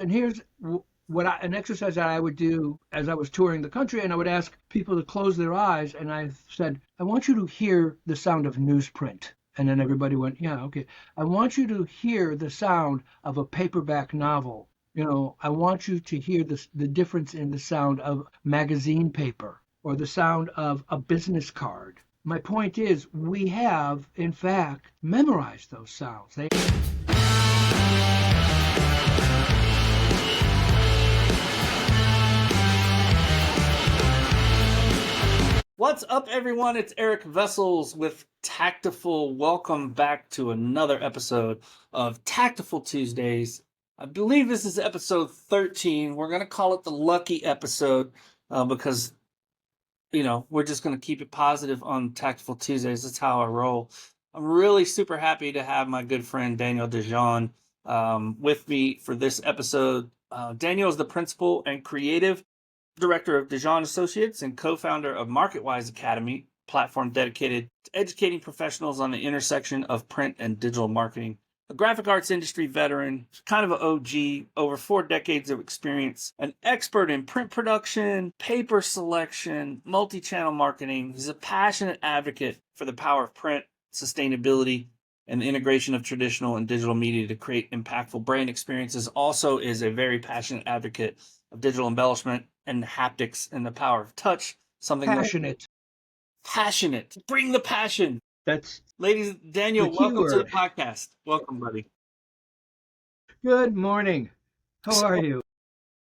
And here's an exercise that I would do as I was touring the country, and I would ask people to close their eyes, and I said, I want you to hear the sound of newsprint. And then everybody went, yeah, okay. I want you to hear the sound of a paperback novel. I want you to hear the difference in the sound of magazine paper or the sound of a business card. My point is, we have, in fact, memorized those sounds. What's up, everyone? It's Eric Vessels with Taktiful. Welcome back to another episode of Taktiful Tuesdays. I believe this is episode 13. We're going to call it the lucky episode because, we're just going to keep it positive on Taktiful Tuesdays. That's how I roll. I'm really super happy to have my good friend Daniel Dejan with me for this episode. Daniel is the principal and creative director of Dejan Associates and co-founder of MarketWise Academy, platform dedicated to educating professionals on the intersection of print and digital marketing. A graphic arts industry veteran, kind of an OG, over 4 decades of experience, an expert in print production, paper selection, multi-channel marketing. He's a passionate advocate for the power of print, sustainability, and the integration of traditional and digital media to create impactful brand experiences. Also is a very passionate advocate of digital embellishment and haptics and the power of touch. Something passionate. Bring the passion. That's Ladies, Daniel, welcome to the podcast. Welcome, buddy. Good morning. How are you?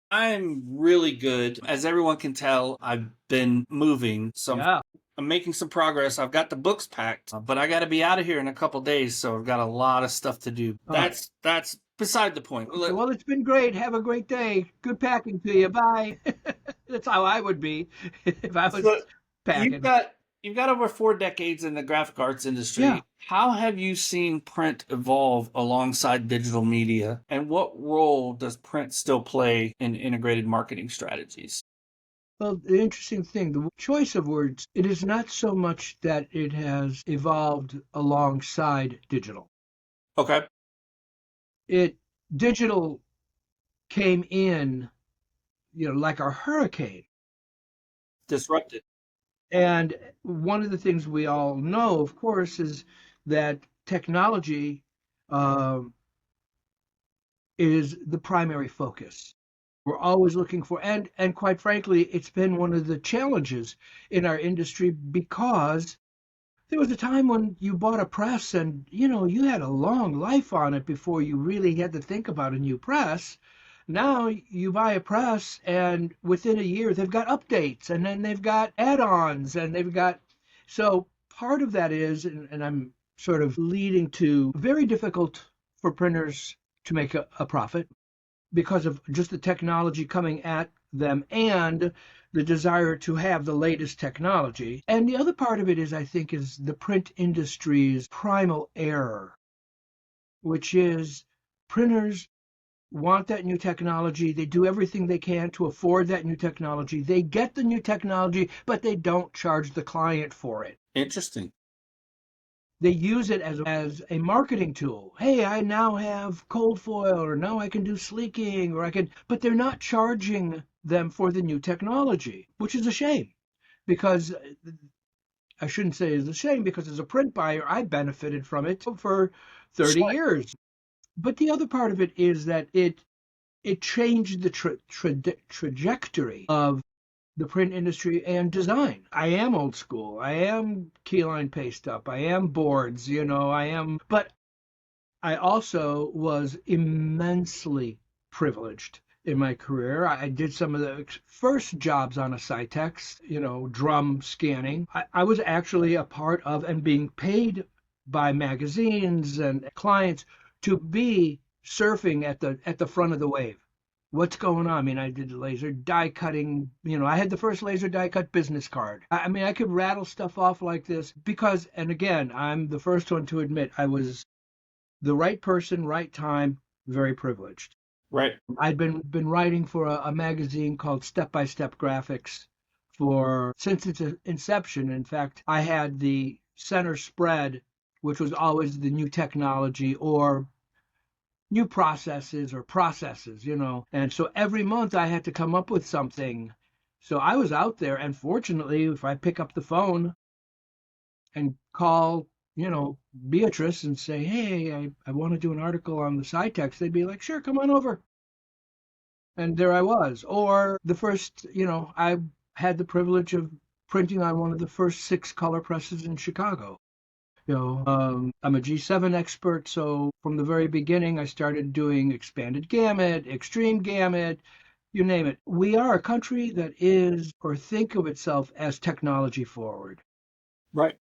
I'm really good. As everyone can tell, I've been moving, so I'm making some progress. I've got the books packed, but I got to be out of here in a couple days, so I've got a lot of stuff to do. That's beside the point. Okay, well, it's been great. Have a great day. Good packing to you. Bye. That's how I would be if I was packing. You've got over 4 decades in the graphic arts industry. Yeah. How have you seen print evolve alongside digital media? And what role does print still play in integrated marketing strategies? Well, the interesting thing, the choice of words, it is not so much that it has evolved alongside digital. Okay. Digital came in, like a hurricane. Disrupted. And one of the things we all know, of course, is that technology is the primary focus. We're always looking for, and quite frankly, it's been one of the challenges in our industry because there was a time when you bought a press and, you had a long life on it before you really had to think about a new press. Now you buy a press and within a year they've got updates and then they've got add-ons and so part of that is, and I'm sort of leading to very difficult for printers to make a profit because of just the technology coming at them and the desire to have the latest technology. And the other part of it is, I think, is the print industry's primal error, which is printers want that new technology. They do everything they can to afford that new technology. They get the new technology, but they don't charge the client for it. Interesting. They use it as a marketing tool. Hey, I now have cold foil, or now I can do sleeking, but they're not charging them for the new technology, which is a shame because I shouldn't say it's a shame because as a print buyer, I benefited from it for 30 years. But the other part of it is that it changed the trajectory of the print industry and design. I am old school. I am keyline paste up. I am boards, but I also was immensely privileged in my career. I did some of the first jobs on a Cytex, drum scanning. I was actually a part of and being paid by magazines and clients to be surfing at the front of the wave. What's going on? I mean, I did laser die cutting. I had the first laser die cut business card. I mean, I could rattle stuff off like this because, and again, I'm the first one to admit I was the right person, right time, very privileged. Right. I'd been writing for a magazine called Step by Step Graphics since its inception. In fact, I had the center spread, which was always the new technology or new processes, And so every month I had to come up with something. So I was out there, and fortunately, if I pick up the phone and call, Beatrice and say, hey, I want to do an article on the Cytex, they'd be like, sure, come on over. And there I was. Or the first, I had the privilege of printing on one of the first 6 color presses in Chicago. I'm a G7 expert, so from the very beginning, I started doing expanded gamut, extreme gamut, you name it. We are a country that is, or think of itself as technology forward. Right.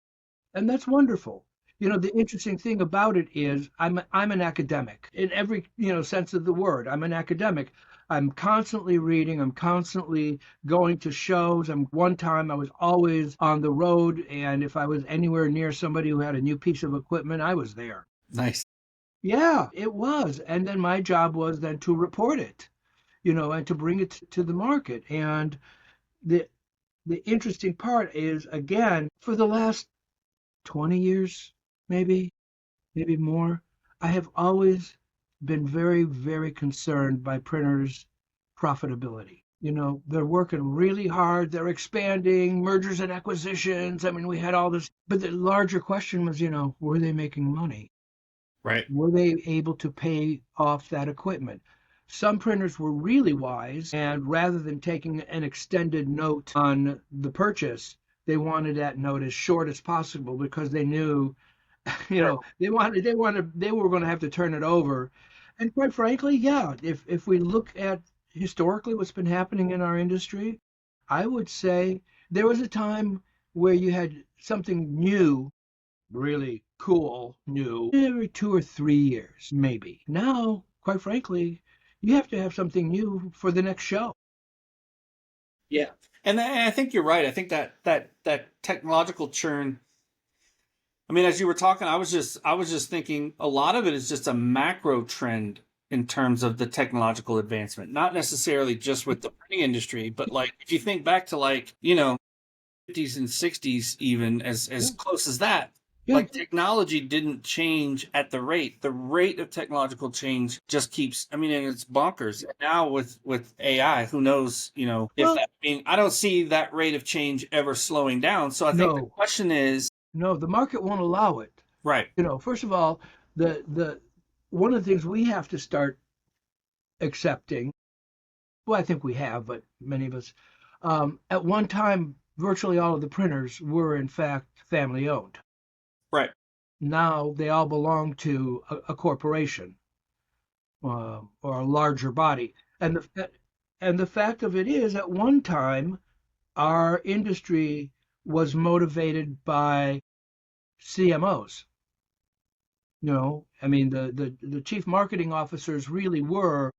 And that's wonderful. The interesting thing about it is I'm an academic in every, sense of the word. I'm an academic. I'm constantly reading, I'm constantly going to shows. One time I was always on the road, and if I was anywhere near somebody who had a new piece of equipment, I was there. Nice. Yeah, it was. And then my job was then to report it, and to bring it to the market. And the interesting part is, again, for the last 20 years, maybe more, I have always been very, very concerned by printers' profitability. They're working really hard, they're expanding, mergers and acquisitions. I mean, we had all this, but the larger question was, were they making money? Right. Were they able to pay off that equipment? Some printers were really wise, and rather than taking an extended note on the purchase, they wanted that note as short as possible because they knew, they were going to have to turn it over. And quite frankly, yeah, if we look at historically what's been happening in our industry, I would say there was a time where you had something new, really cool, new, every 2 or 3 years, maybe. Now, quite frankly, you have to have something new for the next show. Yeah. And I think you're right. I think that technological churn. I mean, as you were talking, I was just thinking a lot of it is just a macro trend in terms of the technological advancement, not necessarily just with the printing industry, but like if you think back to 50s and 60s, even as Yeah. close as that, Yeah. like technology didn't change at the rate. The rate of technological change just keeps. I mean, and it's bonkers now with AI. Who knows? If Well, that. I mean, I don't see that rate of change ever slowing down. So I think the no, question is, no, the market won't allow it. right? First of all, the one of the things we have to start accepting, well, I think we have, but many of us, at one time, virtually all of the printers were in fact family owned. Right. Now they all belong to a corporation, or a larger body. And the fact of it is, at one time, our industry was motivated by CMOs. I mean, the chief marketing officers really were,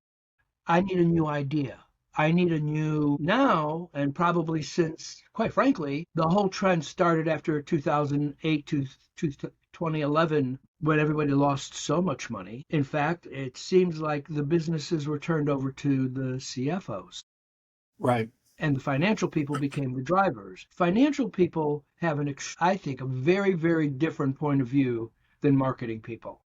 I need a new idea. I need a new now, and probably since, quite frankly, the whole trend started after 2008 to 2011 when everybody lost so much money. In fact, it seems like the businesses were turned over to the CFOs. Right. And the financial people became the drivers. Financial people have I think, a very, very different point of view than marketing people.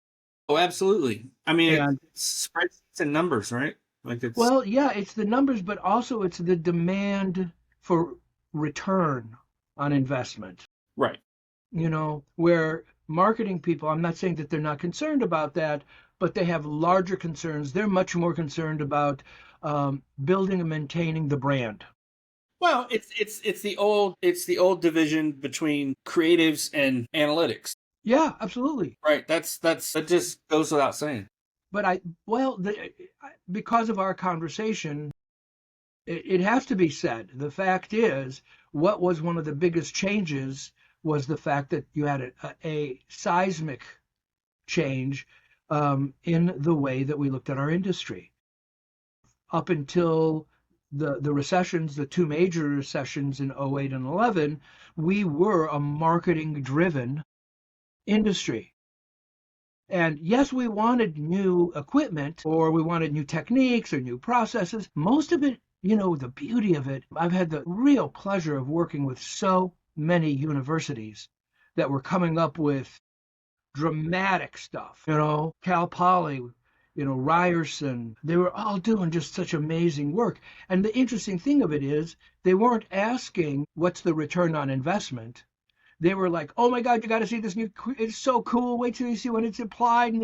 Oh, absolutely. I mean, And it's spreadsheets and numbers, right? Like it's well, yeah, it's the numbers, but also it's the demand for return on investment. right. Where marketing people, I'm not saying that they're not concerned about that, but they have larger concerns. They're much more concerned about building and maintaining the brand. Well, it's the old division between creatives and analytics. Yeah, absolutely. Right. That just goes without saying. But because of our conversation, it has to be said. The fact is, what was one of the biggest changes was the fact that you had a seismic change in the way that we looked at our industry. Up until the recessions, the 2 major recessions in '08 and '11, we were a marketing-driven industry. And yes, we wanted new equipment, or we wanted new techniques or new processes. Most of it, the beauty of it, I've had the real pleasure of working with so many universities that were coming up with dramatic stuff. Cal Poly, Ryerson. They were all doing just such amazing work. And the interesting thing of it is they weren't asking what's the return on investment. They were like, oh my God, you got to see this new, it's so cool. Wait till you see when it's applied.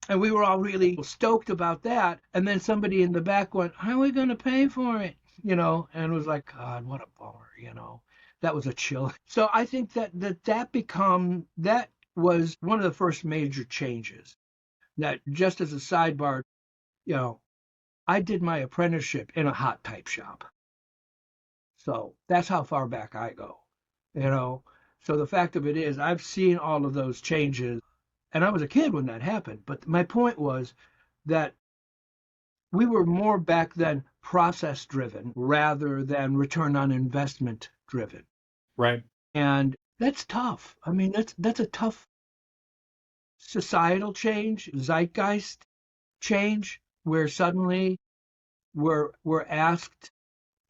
And we were all really stoked about that. And then somebody in the back went, how are we going to pay for it? And it was like, God, what a bummer. That was a chill. So I think that was one of the first major changes. That just as a sidebar, I did my apprenticeship in a hot type shop. So that's how far back I go, you know. So the fact of it is, I've seen all of those changes, and I was a kid when that happened. But my point was that we were more back then process driven rather than return on investment driven. Right. And that's tough. I mean, that's a tough societal change, zeitgeist change, where suddenly we're asked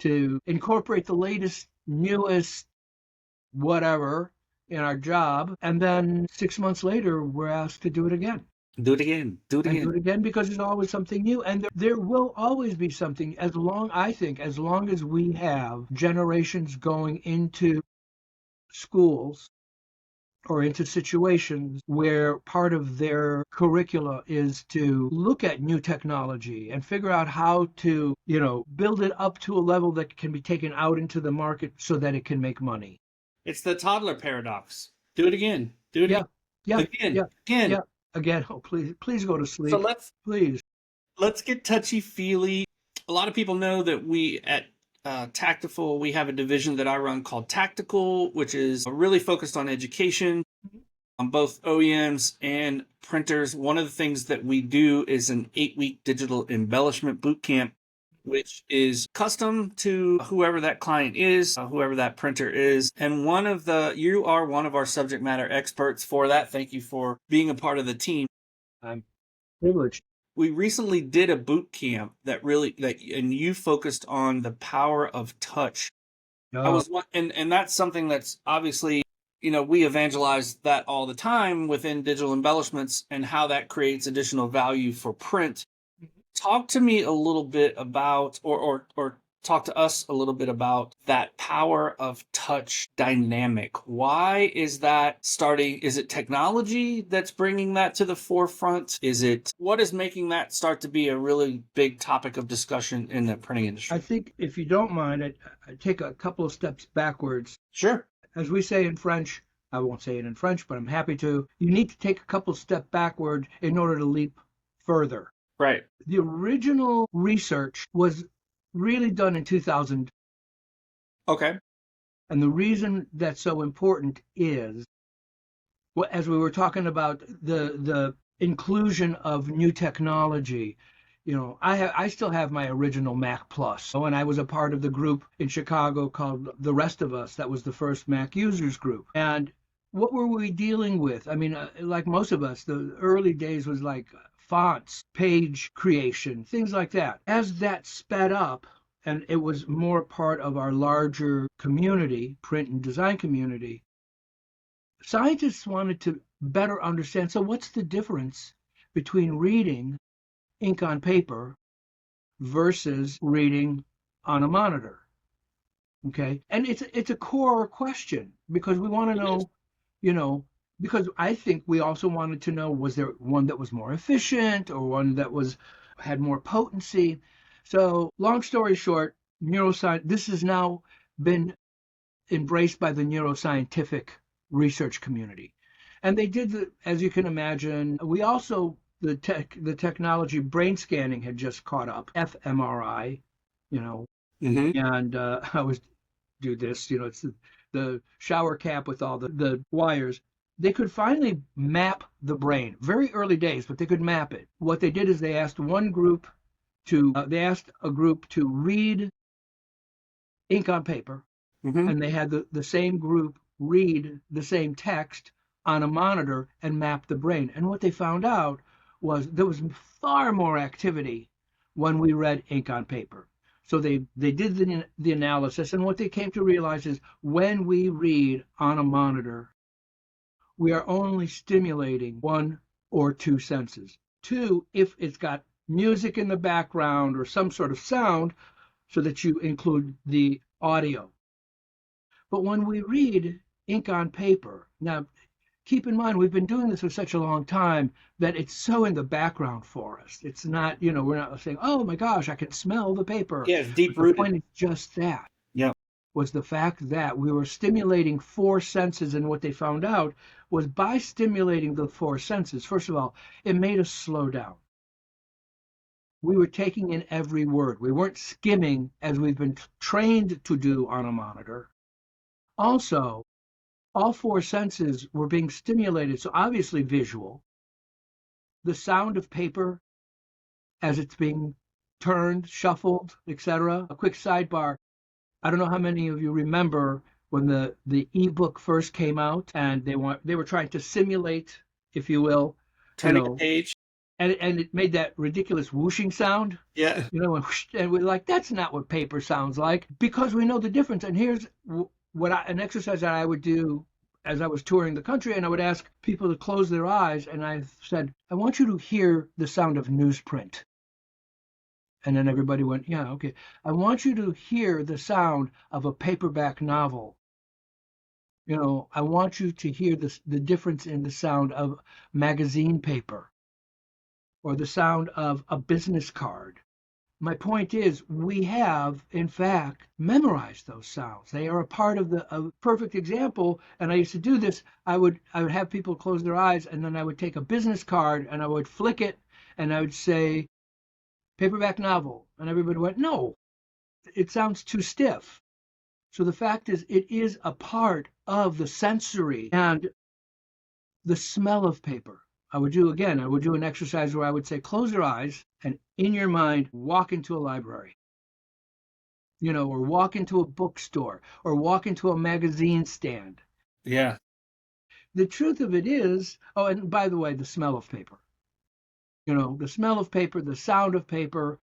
to incorporate the latest, newest, whatever in our job, and then 6 months later we're asked to do it again. Do it again. Do it And again. do it again because there's always something new, and there will always be something as long as we have generations going into schools or into situations where part of their curricula is to look at new technology and figure out how to, build it up to a level that can be taken out into the market so that it can make money. It's the toddler paradox. Do it again. Do it Yeah, again. yeah, Again. yeah. Again, oh, please go to sleep. So please. Let's get touchy-feely. A lot of people know that we at Taktiful, we have a division that I run called Tactical, which is really focused on education on both OEMs and printers. One of the things that we do is an 8-week digital embellishment bootcamp, which is custom to whoever that client is, whoever that printer is. And you are one of our subject matter experts for that. Thank you for being a part of the team. I'm privileged. We recently did a boot camp and you focused on the power of touch. And that's something that's obviously, we evangelize that all the time within digital embellishments and how that creates additional value for print. Talk to me a little bit about, or talk to us a little bit about that power of touch dynamic. Why is that starting? Is it technology that's bringing that to the forefront? What is making that start to be a really big topic of discussion in the printing industry? I think if you don't mind, I take a couple of steps backwards. Sure. As we say in French, I won't say it in French, but I'm happy to. You need to take a couple of steps backward in order to leap further. Right. The original research was really done in 2000. Okay. And the reason that's so important is, well, as we were talking about the inclusion of new technology, I still have my original Mac Plus. And I was a part of the group in Chicago called The Rest of Us. That was the first Mac users group. And what were we dealing with? I mean, like most of us, the early days was like fonts, page creation, things like that. As that sped up, and it was more part of our larger community, print and design community, scientists wanted to better understand, so what's the difference between reading ink on paper versus reading on a monitor? Okay? And it's a core question because we want to know, because I think we also wanted to know, was there one that was more efficient or one that had more potency? So long story short, neuroscience, this has now been embraced by the neuroscientific research community. And they did, as you can imagine, we also, the technology, brain scanning had just caught up, fMRI, and I always do this, it's the shower cap with all the wires. They could finally map the brain. Very early days, but they could map it. What they did is they asked a group to read ink on paper, and they had the same group read the same text on a monitor and map the brain. And what they found out was there was far more activity when we read ink on paper. So they did the analysis, and what they came to realize is when we read on a monitor, we are only stimulating one or two senses. Two, if it's got music in the background or some sort of sound so that you include the audio. But when we read ink on paper, now keep in mind we've been doing this for such a long time that it's so in the background for us. It's not, we're not saying, oh my gosh, I can smell the paper. Yeah, it's deep But the rooted. point is just that. Yeah. Was the fact that we were stimulating four senses, and what they found out was by stimulating the four senses, first of all, it made us slow down. We were taking in every word. We weren't skimming as we've been trained to do on a monitor. Also, all four senses were being stimulated, so obviously visual, the sound of paper as it's being turned, shuffled, etc. A quick sidebar. I don't know how many of you remember when the ebook first came out and they were trying to simulate, if you will, Turning a page. and it made that ridiculous whooshing sound. Yeah. And we're like, that's not what paper sounds like, because we know the difference. And here's an exercise that I would do as I was touring the country, and I would ask people to close their eyes, and I said, I want you to hear the sound of newsprint. And then everybody went, yeah, okay. I want you to hear the sound of a paperback novel. I want you to hear the difference in the sound of magazine paper or the sound of a business card. My point is, we have, in fact, memorized those sounds. They are a part of a perfect example. And I used to do this. I would have people close their eyes, and then I would take a business card and I would flick it, and I would say, paperback novel. And everybody went, no, it sounds too stiff. So the fact is, it is a part of the sensory and the smell of paper. I would do an exercise where I would say, close your eyes and in your mind, walk into a library, or walk into a bookstore or walk into a magazine stand. Yeah. The truth of it is, oh, and by the way, the smell of paper. The smell of paper, the sound of paper,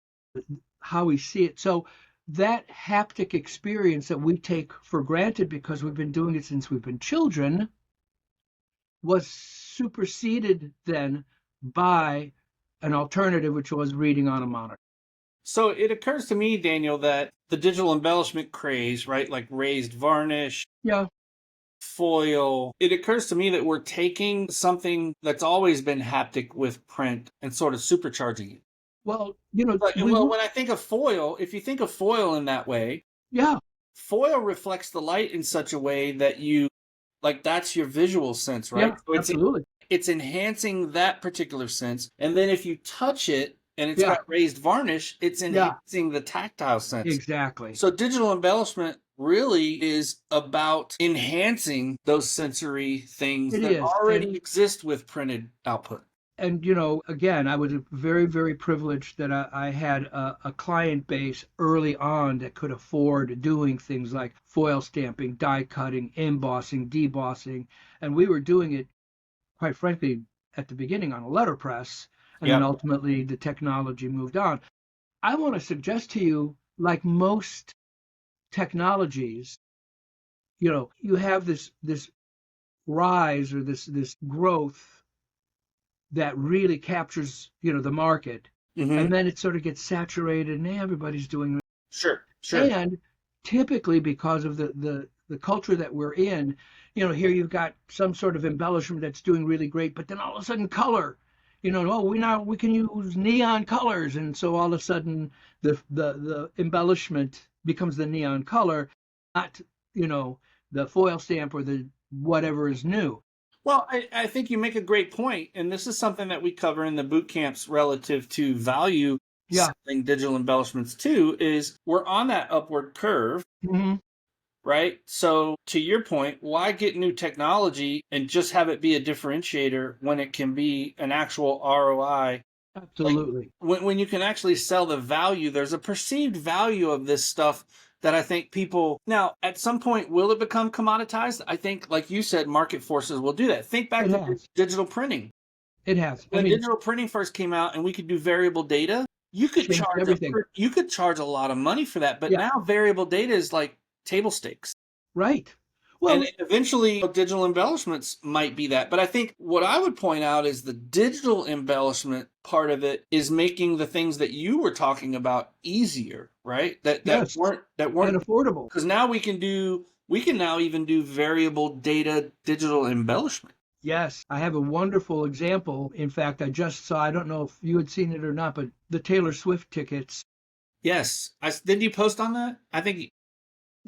how we see it. So that haptic experience that we take for granted because we've been doing it since we've been children was superseded then by an alternative, which was reading on a monitor. So it occurs to me, Daniel, that the digital embellishment craze, right, like raised varnish, yeah, foil, it occurs to me that we're taking something that's always been haptic with print and sort of supercharging it. Well, when I think of foil, if you think of foil in that way, yeah, foil reflects the light in such a way that that's your visual sense, right? Yeah, So absolutely. It's enhancing that particular sense. And then if you touch it and it's got raised varnish, it's enhancing the tactile sense. Exactly. So digital embellishment really is about enhancing those sensory things that already exist with printed output. And, again, I was very, very privileged that I had a client base early on that could afford doing things like foil stamping, die cutting, embossing, debossing. And we were doing it, quite frankly, at the beginning on a letterpress. And then ultimately the technology moved on. I want to suggest to you, like most technologies, you have this rise or this growth that really captures, the market. Mm-hmm. And then it sort of gets saturated and everybody's doing it. Sure. And typically because of the culture that we're in, here you've got some sort of embellishment that's doing really great, but then all of a sudden color, we can use neon colors. And so all of a sudden the embellishment becomes the neon color, not, the foil stamp or the whatever is new. Well, I think you make a great point, and this is something that we cover in the boot camps relative to value selling digital embellishments too, is we're on that upward curve, right? So to your point, why get new technology and just have it be a differentiator when it can be an actual ROI? Absolutely. When you can actually sell the value, there's a perceived value of this stuff that I think people... Now, at some point, will it become commoditized? I think, like you said, market forces will do that. Think back to digital printing. It has. When digital printing first came out and we could do variable data, you could charge a lot of money for that. But now variable data is like table stakes. Right. And eventually digital embellishments might be that. But I think what I would point out is the digital embellishment part of it is making the things that you were talking about easier, right? That weren't and affordable. Because now we can now even do variable data digital embellishment. Yes, I have a wonderful example. In fact, I just saw, I don't know if you had seen it or not, but the Taylor Swift tickets. Yes. Did you post on that? I think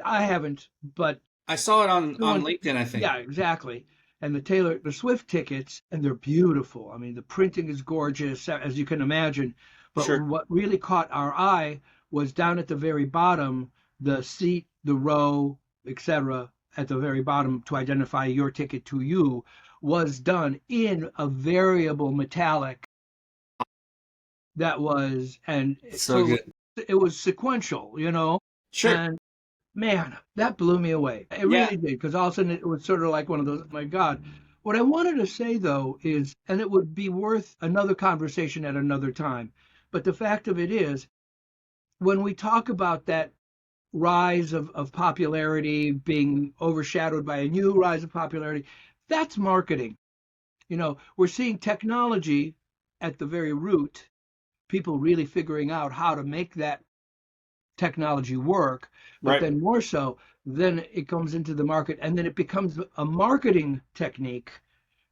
I haven't, but I saw it on LinkedIn, I think. yeah, exactly. And the Swift tickets, and they're beautiful. I mean, the printing is gorgeous, as you can imagine. But Sure. what really caught our eye was down at the very bottom, the seat, the row, etc., at the very bottom to identify your ticket to you was done in a variable metallic that was, and So good. it was sequential, you know? Sure. And man, that blew me away. It Yeah. really did, because all of a sudden it was sort of like one of those, oh my God. What I wanted to say though is, and it would be worth another conversation at another time, but the fact of it is, when we talk about that rise of popularity being overshadowed by a new rise of popularity, that's marketing. You know, we're seeing technology at the very root, people really figuring out how to make that technology work, but Right. then more so, then it comes into the market and then it becomes a marketing technique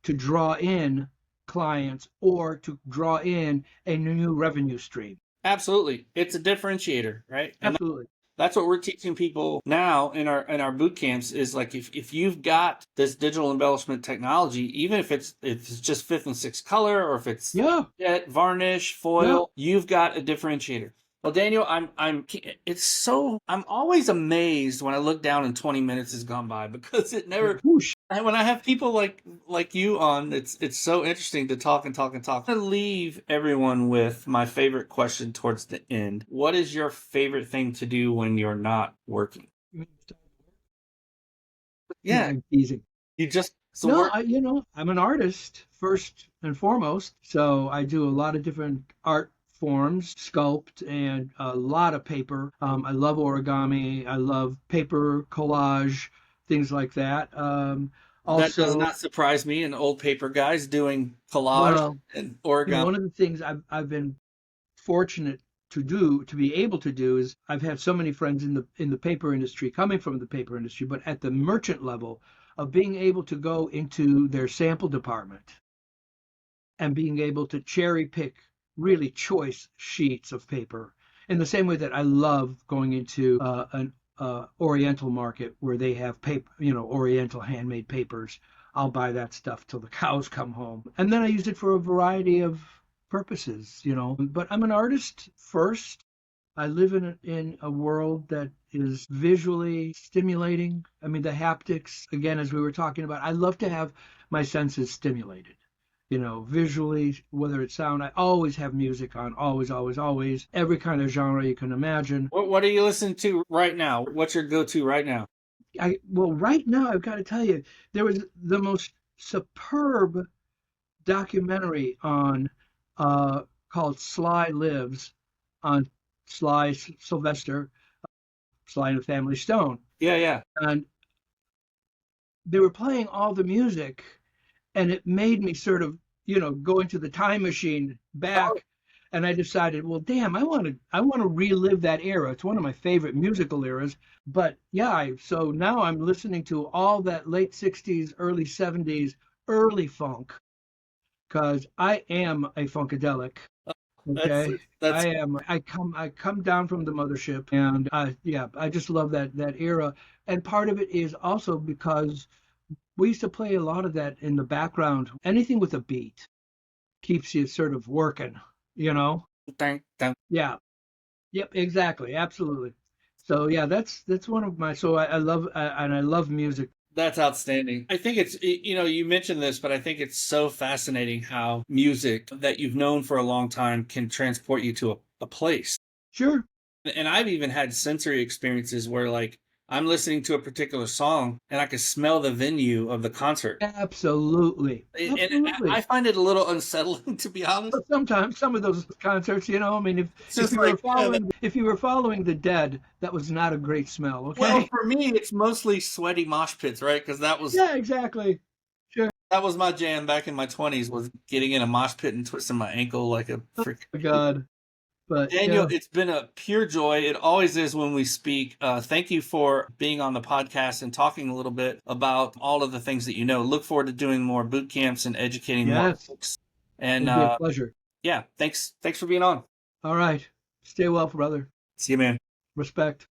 to draw in clients or to draw in a new revenue stream. Absolutely. It's a differentiator, right? And Absolutely. that's what we're teaching people now in our boot camps is like if you've got this digital embellishment technology, even if it's just fifth and sixth color or if it's Yeah. varnish, foil, you've got a differentiator. Well, Daniel, I'm always amazed when I look down and 20 minutes has gone by because it never. Whoosh. And when I have people like you on, it's so interesting to talk and talk and talk. I'm gonna leave everyone with my favorite question towards the end. What is your favorite thing to do when you're not working? Yeah, I'm teasing. you just No, I'm an artist first and foremost. So I do a lot of different art forms, sculpt, and a lot of paper. I love origami. I love paper collage, things like that. That does Also, not surprise me. An old paper guy's doing collage well, and you know, origami. one of the things I've been fortunate to be able to do is I've had so many friends in the paper industry, coming from the paper industry, but at the merchant level of being able to go into their sample department and being able to cherry pick really choice sheets of paper in the same way that I love going into an Oriental market where they have paper, you know, Oriental handmade papers. I'll buy that stuff till the cows come home. And then I use it for a variety of purposes, you know. But I'm an artist first. I live in a world that is visually stimulating. I mean, the haptics, again, as we were talking about, I love to have my senses stimulated. You know, visually, whether it's sound, I always have music on, always, always, always, every kind of genre you can imagine. What are you listening to right now? What's your go-to right now? Well, right now, I've got to tell you, there was the most superb documentary on called Sly Lives on Sylvester, Sly and the Family Stone. Yeah, yeah. And they were playing all the music, and it made me sort of, you know, go into the time machine Oh, back. And I decided, well, damn, I want to relive that era. It's one of my favorite musical eras. But yeah, so now I'm listening to all that late 60s, early 70s, early funk, because I am a funkadelic. that's Okay, that's I come down from the mothership, and yeah, I just love that era. And part of it is also because we used to play a lot of that in the background. Anything with a beat keeps you sort of working, you know? dang, dang. Yeah. Yep, exactly. Absolutely. So yeah, that's one of my, so I love and I love music. That's outstanding. I think it's, you mentioned this, but I think it's so fascinating how music that you've known for a long time can transport you to a place. Sure. And I've even had sensory experiences where, like, I'm listening to a particular song and I can smell the venue of the concert. Absolutely. And Absolutely. I find it a little unsettling, to be honest. But sometimes some of those concerts, I mean, It's just like, if you were following the Dead, that was not a great smell, well, okay? for me, it's mostly sweaty mosh pits, right? Because Yeah, exactly. Sure. that was my jam back in my 20s, was getting in a mosh pit and twisting my ankle like a freaking. Oh, God. But Daniel, it's been a pure joy. It always is when we speak. Thank you for being on the podcast and talking a little bit about all of the things that you know. Look forward to doing more boot camps and educating more folks. And it'd be a pleasure. yeah, thanks for being on. All right. Stay well, brother. See you, man. Respect.